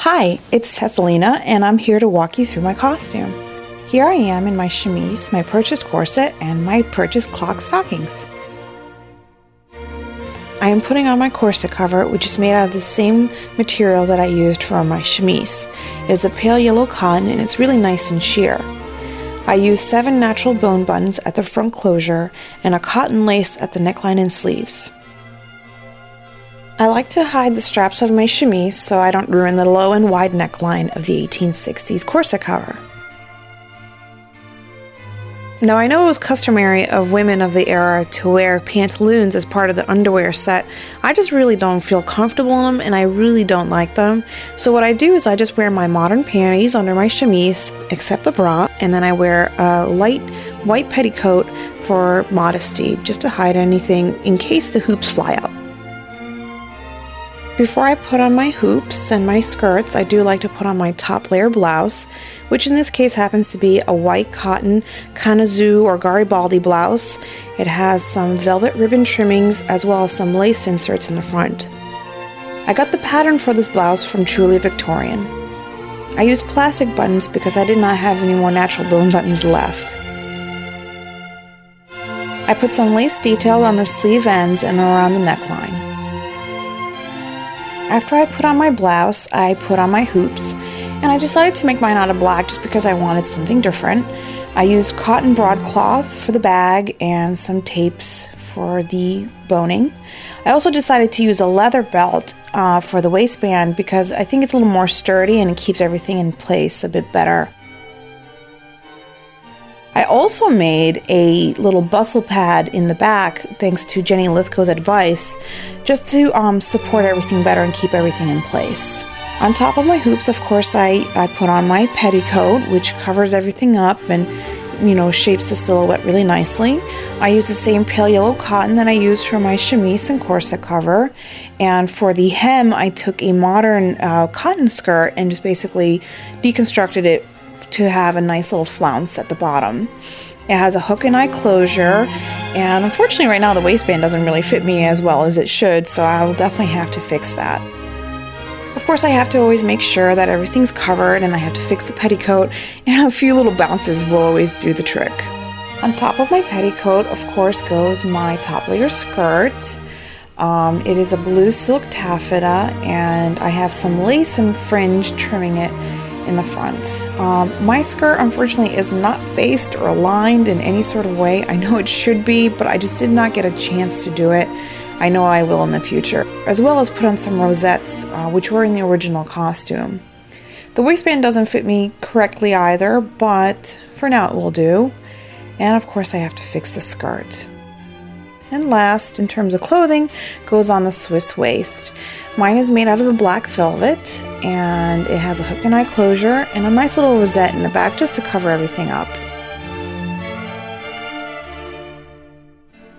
Hi, it's Tessalina, and I'm here to walk you through my costume. Here I am in my chemise, my purchased corset, and my purchased clock stockings. I am putting on my corset cover, which is made out of the same material that I used for my chemise. It is a pale yellow cotton, and it's really nice and sheer. I used 7 natural bone buttons at the front closure and a cotton lace at the neckline and sleeves. I like to hide the straps of my chemise so I don't ruin the low and wide neckline of the 1860s corset cover. Now, I know it was customary of women of the era to wear pantaloons as part of the underwear set. I just really don't feel comfortable in them, and I really don't like them. So what I do is I just wear my modern panties under my chemise, except the bra, and then I wear a light white petticoat for modesty, just to hide anything in case the hoops fly out. Before I put on my hoops and my skirts, I do like to put on my top layer blouse, which in this case happens to be a white cotton Canazoo or Garibaldi blouse. It has some velvet ribbon trimmings as well as some lace inserts in the front. I got the pattern for this blouse from Truly Victorian. I used plastic buttons because I did not have any more natural bone buttons left. I put some lace detail on the sleeve ends and around the neckline. After I put on my blouse, I put on my hoops, and I decided to make mine out of black just because I wanted something different. I used cotton broadcloth for the bag and some tapes for the boning. I also decided to use a leather belt for the waistband because I think it's a little more sturdy and it keeps everything in place a bit better. I also made a little bustle pad in the back, thanks to Jenny Lithgow's advice, just to support everything better and keep everything in place. On top of my hoops, of course, I put on my petticoat, which covers everything up and, shapes the silhouette really nicely. I used the same pale yellow cotton that I used for my chemise and corset cover. And for the hem, I took a modern cotton skirt and just basically deconstructed it to have a nice little flounce at the bottom. It has a hook and eye closure, and unfortunately right now the waistband doesn't really fit me as well as it should, so I will definitely have to fix that. Of course, I have to always make sure that everything's covered, and I have to fix the petticoat, and a few little bounces will always do the trick. On top of my petticoat, of course, goes my top layer skirt. It is a blue silk taffeta, and I have some lace and fringe trimming it in the front. My skirt unfortunately is not faced or aligned in any sort of way. I know it should be, but I just did not get a chance to do it. I know I will in the future, as well as put on some rosettes, which were in the original costume. The waistband doesn't fit me correctly either, but for now it will do. And of course I have to fix the skirt. And last, in terms of clothing, goes on the Swiss waist. Mine is made out of the black velvet, and it has a hook and eye closure and a nice little rosette in the back just to cover everything up.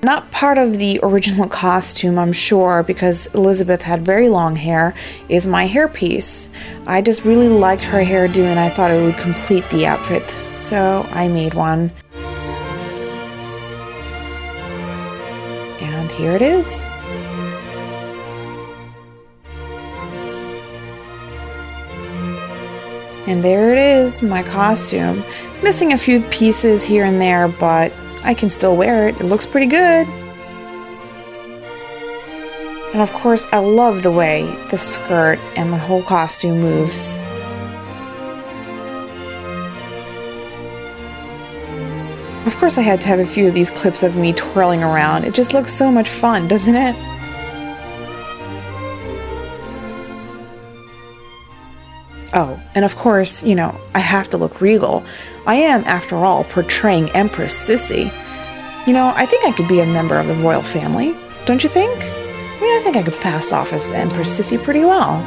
Not part of the original costume, I'm sure, because Elizabeth had very long hair, is my hairpiece. I just really liked her hairdo and I thought it would complete the outfit, so I made one. And here it is. And there it is, my costume. Missing a few pieces here and there, but I can still wear it. It looks pretty good. And of course, I love the way the skirt and the whole costume moves. Of course, I had to have a few of these clips of me twirling around. It just looks so much fun, doesn't it? Oh, and of course, I have to look regal. I am, after all, portraying Empress Sissy. I think I could be a member of the royal family, don't you think? I think I could pass off as Empress Sissy pretty well.